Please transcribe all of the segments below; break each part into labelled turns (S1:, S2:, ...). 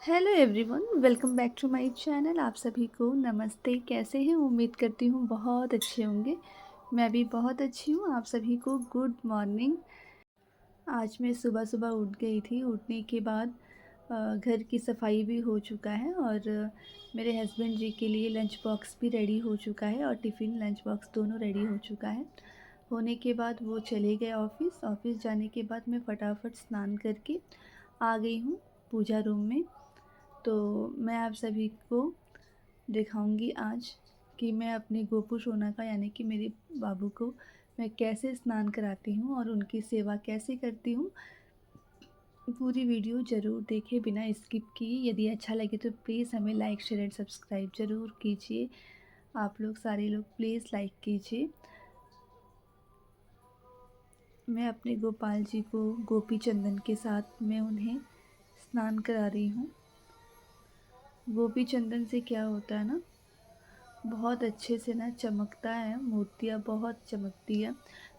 S1: Hello everyone, welcome back to my channel. आप सभी को नमस्ते। कैसे हैं? उम्मीद करती हूँ बहुत अच्छे होंगे। मैं भी बहुत अच्छी हूँ। आप सभी को गुड मॉर्निंग। आज मैं सुबह सुबह उठ गई थी। उठने के बाद घर की सफाई भी हो चुका है और मेरे हस्बैंड जी के लिए लंच बॉक्स भी रेडी हो चुका है और टिफ़िन लंच बॉक्स दोनों रेडी हो चुका है। होने के बाद वो चले गए ऑफ़िस। ऑफ़िस जाने के बाद मैं फटाफट स्नान करके आ गई हूँ पूजा रूम में। तो मैं आप सभी को दिखाऊंगी आज कि मैं अपने गोपू सोना का यानी कि मेरे बाबू को मैं कैसे स्नान कराती हूँ और उनकी सेवा कैसे करती हूँ। पूरी वीडियो ज़रूर देखें बिना स्किप किए। यदि अच्छा लगे तो प्लीज़ हमें लाइक शेयर एंड सब्सक्राइब ज़रूर कीजिए। आप लोग सारे लोग प्लीज़ लाइक कीजिए। मैं अपने गोपाल जी को गोपी चंदन के साथ मैं उन्हें स्नान करा रही हूँ। गोपी चंदन से क्या होता है ना, बहुत अच्छे से ना चमकता है, मोतियाँ बहुत चमकती है।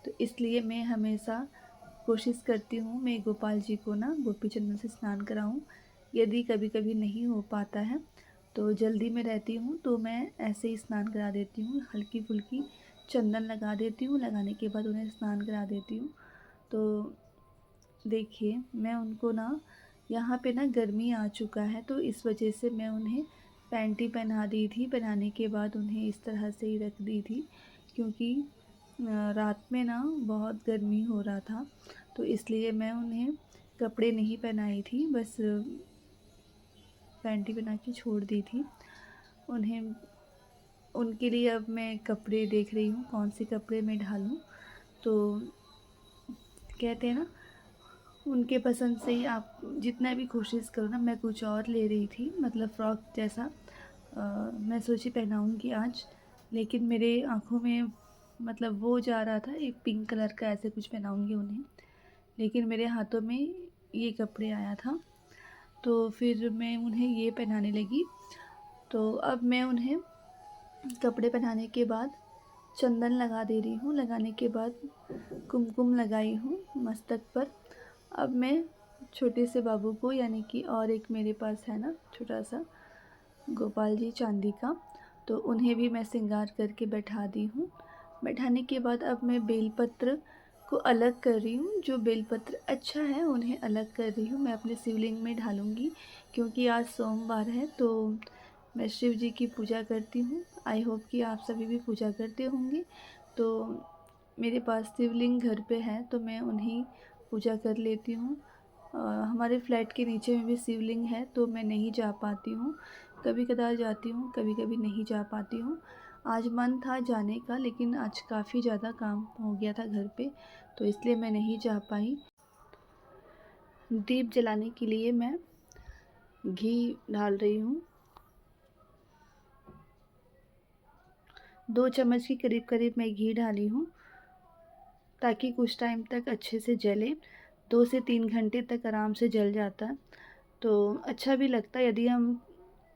S1: तो इसलिए मैं हमेशा कोशिश करती हूँ मैं गोपाल जी को ना गोपी चंदन से स्नान कराऊँ। यदि कभी कभी नहीं हो पाता है तो जल्दी में रहती हूँ तो मैं ऐसे ही स्नान करा देती हूँ। हल्की फुल्की चंदन लगा देती हूँ, लगाने के बाद उन्हें स्नान करा देती हूँ। तो देखिए, मैं उनको ना यहाँ पे ना गर्मी आ चुका है तो इस वजह से मैं उन्हें पैंटी पहना दी थी। पहनाने के बाद उन्हें इस तरह से ही रख दी थी क्योंकि रात में ना बहुत गर्मी हो रहा था। तो इसलिए मैं उन्हें कपड़े नहीं पहनाई थी, बस पैंटी पहना के छोड़ दी थी उन्हें। उनके लिए अब मैं कपड़े देख रही हूँ कौन से कपड़े मैं ढालूँ। तो कहते हैं ना, उनके पसंद से ही आप जितना भी कोशिश करो ना। मैं कुछ और ले रही थी, मतलब फ़्रॉक जैसा मैं सोची पहनाऊँगी आज, लेकिन मेरे आँखों में मतलब वो जा रहा था एक पिंक कलर का ऐसे कुछ पहनाऊँगी उन्हें, लेकिन मेरे हाथों में ये कपड़े आया था तो फिर मैं उन्हें ये पहनाने लगी। तो अब मैं उन्हें कपड़े पहनाने के बाद चंदन लगा दे रही हूँ। लगाने के बाद कुमकुम लगाई हूँ मस्तक पर। अब मैं छोटे से बाबू को यानी कि और एक मेरे पास है ना छोटा सा गोपाल जी चांदी का, तो उन्हें भी मैं श्रृंगार करके बैठा दी हूँ। बैठाने के बाद अब मैं बेलपत्र को अलग कर रही हूँ। जो बेलपत्र अच्छा है उन्हें अलग कर रही हूँ। मैं अपने शिवलिंग में ढालूँगी क्योंकि आज सोमवार है तो मैं शिव जी की पूजा करती हूँ। आई होप कि आप सभी भी पूजा करते होंगे। तो मेरे पास शिवलिंग घर पे है तो मैं उन्हीं पूजा कर लेती हूँ। हमारे फ्लैट के नीचे में भी शिवलिंग है तो मैं नहीं जा पाती हूँ। कभी कदार जाती हूँ, कभी कभी नहीं जा पाती हूँ। आज मन था जाने का लेकिन आज काफ़ी ज़्यादा काम हो गया था घर पे तो इसलिए मैं नहीं जा पाई। दीप जलाने के लिए मैं घी डाल रही हूँ। 2 चम्मच के करीब करीब मैं घी डाली हूँ ताकि कुछ टाइम तक अच्छे से जले। 2 से 3 घंटे तक आराम से जल जाता है तो अच्छा भी लगता है। यदि हम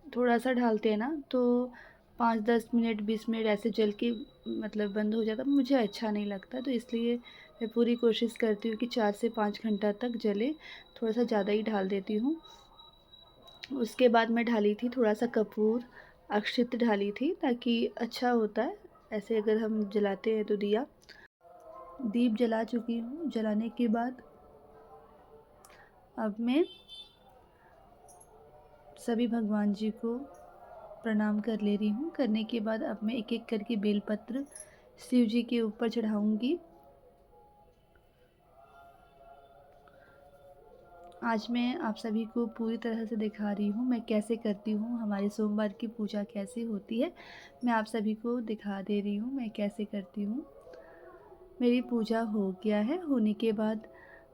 S1: थोड़ा सा डालते हैं ना तो 5-10 मिनट 20 मिनट ऐसे जल के मतलब बंद हो जाता, मुझे अच्छा नहीं लगता। तो इसलिए मैं पूरी कोशिश करती हूँ कि 4 से 5 घंटा तक जले। थोड़ा सा ज़्यादा ही डाल देती हूँ। उसके बाद मैं डाली थी थोड़ा सा कपूर, अक्षत डाली थी ताकि अच्छा होता है ऐसे अगर हम जलाते हैं तो दिया। दीप जला चुकी हूँ। जलाने के बाद अब मैं सभी भगवान जी को प्रणाम कर ले रही हूँ। करने के बाद अब मैं एक एक करके बेलपत्र शिव जी के ऊपर चढ़ाऊँगी। आज मैं आप सभी को पूरी तरह से दिखा रही हूँ मैं कैसे करती हूँ, हमारे सोमवार की पूजा कैसे होती है। मैं आप सभी को दिखा दे रही हूँ मैं कैसे करती हूँ। मेरी पूजा हो गया है। होने के बाद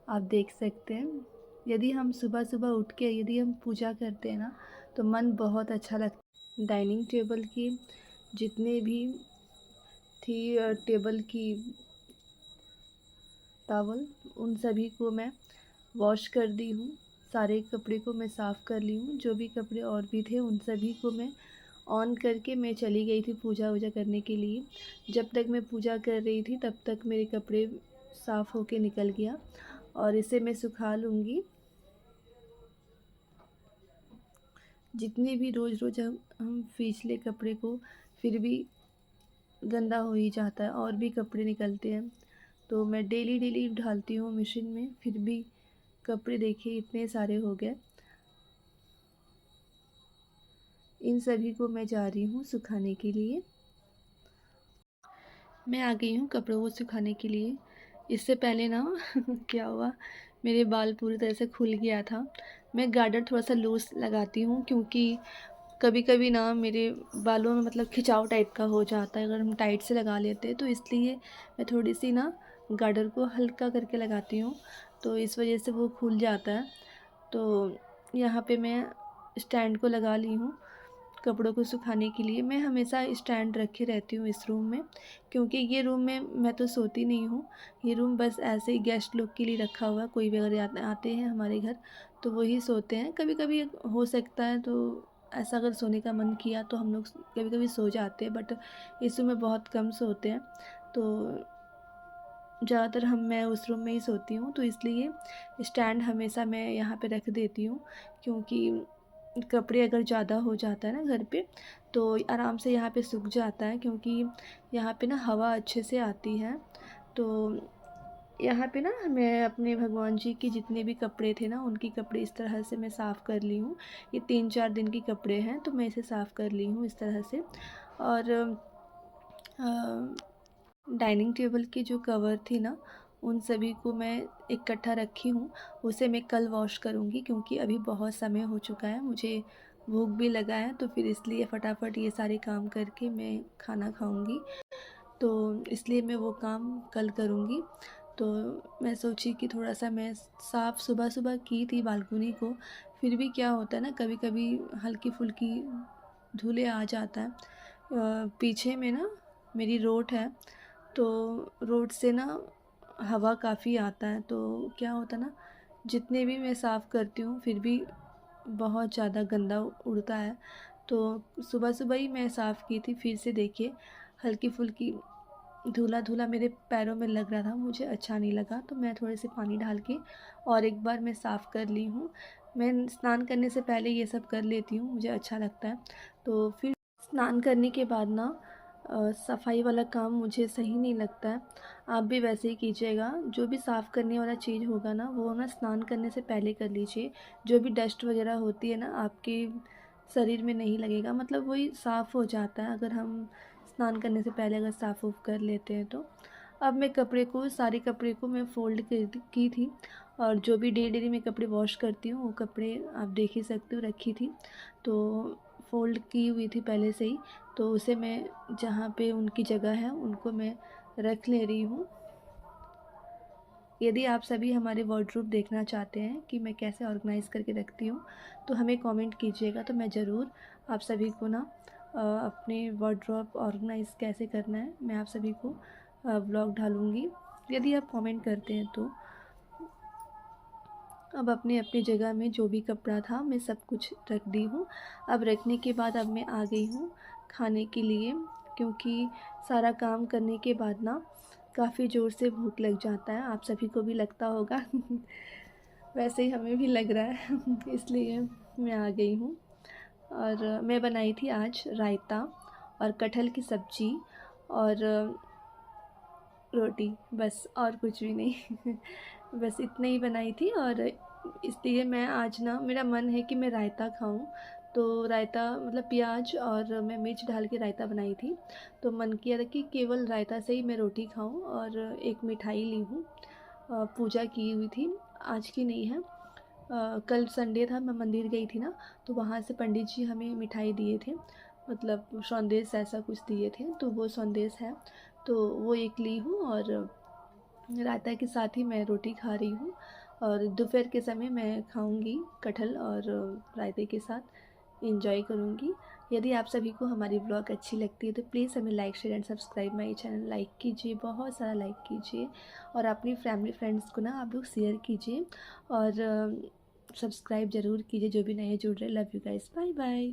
S1: आप देख सकते हैं, यदि हम सुबह सुबह उठ के यदि हम पूजा करते हैं ना तो मन बहुत अच्छा लगता है। डाइनिंग टेबल की जितने भी थी टेबल की टॉवल उन सभी को मैं वॉश कर दी हूँ। सारे कपड़े को मैं साफ़ कर ली हूँ। जो भी कपड़े और भी थे उन सभी को मैं ऑन करके मैं चली गई थी पूजा वूजा करने के लिए। जब तक मैं पूजा कर रही थी तब तक मेरे कपड़े साफ़ होके निकल गया और इसे मैं सुखा लूँगी। जितने भी रोज़ रोज़ हम खींच ले कपड़े को, फिर भी गंदा हो ही जाता है और भी कपड़े निकलते हैं। तो मैं डेली डेली डालती हूँ मशीन में, फिर भी कपड़े देखिए इतने सारे हो गए। इन सभी को मैं जा रही हूँ सुखाने के लिए। मैं आ गई हूँ कपड़ों को सुखाने के लिए। इससे पहले ना क्या हुआ, मेरे बाल पूरी तरह से खुल गया था। मैं गार्डर थोड़ा सा लूज़ लगाती हूँ क्योंकि कभी कभी ना मेरे बालों में मतलब खिंचाव टाइप का हो जाता है अगर हम टाइट से लगा लेते हैं, तो इसलिए मैं थोड़ी सी ना गार्डर को हल्का करके लगाती हूँ, तो इस वजह से वो खुल जाता है। तो यहाँ पे मैं स्टैंड को लगा ली हूँ कपड़ों को सुखाने के लिए। मैं हमेशा स्टैंड रखे रहती हूँ इस रूम में, क्योंकि ये रूम में मैं तो सोती नहीं हूँ। ये रूम बस ऐसे ही गेस्ट लोग के लिए रखा हुआ है। कोई भी अगर आते हैं हमारे घर तो वही सोते हैं। कभी कभी हो सकता है तो ऐसा अगर सोने का मन किया तो हम लोग कभी कभी सो जाते हैं, बट इस रूम में बहुत कम सोते हैं। तो ज़्यादातर मैं उस रूम में ही सोती हूँ, तो इसलिए स्टैंड हमेशा मैं यहाँ पे रख देती हूँ। क्योंकि कपड़े अगर ज़्यादा हो जाता है ना घर पे, तो आराम से यहाँ पे सूख जाता है, क्योंकि यहाँ पे ना हवा अच्छे से आती है। तो यहाँ पे ना मैं अपने भगवान जी के जितने भी कपड़े थे ना, उनके कपड़े इस तरह से मैं साफ़ कर ली हूँ। ये 3-4 दिन के कपड़े हैं, तो मैं इसे साफ़ कर ली हूँ इस तरह से। और डाइनिंग टेबल की जो कवर थी ना, उन सभी को मैं इकट्ठा रखी हूँ। उसे मैं कल वॉश करूँगी, क्योंकि अभी बहुत समय हो चुका है, मुझे भूख भी लगा है, तो फिर इसलिए फटाफट ये सारे काम करके मैं खाना खाऊँगी। तो इसलिए मैं वो काम कल करूँगी। तो मैं सोची कि थोड़ा सा मैं साफ़ सुबह सुबह की थी बालकनी को, फिर भी क्या होता है ना, कभी कभी हल्की फुल्की धूले आ जाता है। पीछे में ना मेरी रोड है, तो रोड से ना हवा काफ़ी आता है, तो क्या होता है ना, जितने भी मैं साफ़ करती हूँ फिर भी बहुत ज़्यादा गंदा उड़ता है। तो सुबह सुबह ही मैं साफ़ की थी, फिर से देखिए हल्की फुल्की धूला धूला मेरे पैरों में लग रहा था, मुझे अच्छा नहीं लगा, तो मैं थोड़े से पानी डाल के और एक बार मैं साफ़ कर ली हूँ। मैं स्नान करने से पहले ये सब कर लेती हूँ, मुझे अच्छा लगता है। तो फिर स्नान करने के बाद ना सफाई वाला काम मुझे सही नहीं लगता है। आप भी वैसे ही कीजिएगा, जो भी साफ़ करने वाला चीज़ होगा ना, वो ना स्नान करने से पहले कर लीजिए। जो भी डस्ट वगैरह होती है ना, आपके शरीर में नहीं लगेगा, मतलब वही साफ़ हो जाता है अगर हम स्नान करने से पहले अगर साफ़ उफ़ कर लेते हैं तो। अब मैं सारे कपड़े को मैं फ़ोल्ड की थी, और जो भी डेली मैं कपड़े वॉश करती हूँ वो कपड़े आप देख ही सकते हो रखी थी। तो फ़ोल्ड की हुई थी पहले से ही, तो उसे मैं जहाँ पे उनकी जगह है उनको मैं रख ले रही हूँ। यदि आप सभी हमारे वार्डरोब देखना चाहते हैं कि मैं कैसे ऑर्गेनाइज़ करके रखती हूँ, तो हमें कमेंट कीजिएगा, तो मैं ज़रूर आप सभी को ना अपने वार्डरोब ऑर्गेनाइज़ कैसे करना है, मैं आप सभी को ब्लॉग डालूँगी, यदि आप कमेंट करते हैं तो। अब अपने अपनी जगह में जो भी कपड़ा था मैं सब कुछ रख दी हूँ। अब रखने के बाद अब मैं आ गई हूँ खाने के लिए, क्योंकि सारा काम करने के बाद ना काफ़ी ज़ोर से भूख लग जाता है, आप सभी को भी लगता होगा वैसे ही हमें भी लग रहा है इसलिए मैं आ गई हूँ। और मैं बनाई थी आज रायता और कटहल की सब्ज़ी और रोटी, बस और कुछ भी नहीं बस इतने ही बनाई थी। और इसलिए मैं आज ना मेरा मन है कि मैं रायता खाऊं, तो रायता मतलब प्याज और मैं मिर्च डाल के रायता बनाई थी। तो मन किया था कि केवल रायता से ही मैं रोटी खाऊं, और एक मिठाई ली हूँ। पूजा की हुई थी, आज की नहीं है। कल संडे था, मैं मंदिर गई थी ना, तो वहाँ से पंडित जी हमें मिठाई दिए थे, मतलब संदेश ऐसा कुछ दिए थे, तो वो संदेश है, तो वो एक ली हूँ। और रायता के साथ ही मैं रोटी खा रही हूँ, और दोपहर के समय मैं खाऊंगी कटहल और रायते के साथ एंजॉय करूँगी। यदि आप सभी को हमारी ब्लॉग अच्छी लगती है तो प्लीज़ हमें like share and subscribe my channel like कीजिए, बहुत सारा लाइक कीजिए, और अपनी फैमिली फ्रेंड्स को ना आप लोग शेयर कीजिए, और सब्सक्राइब ज़रूर कीजिए जो भी नए जुड़ रहे। Love you guys, bye bye.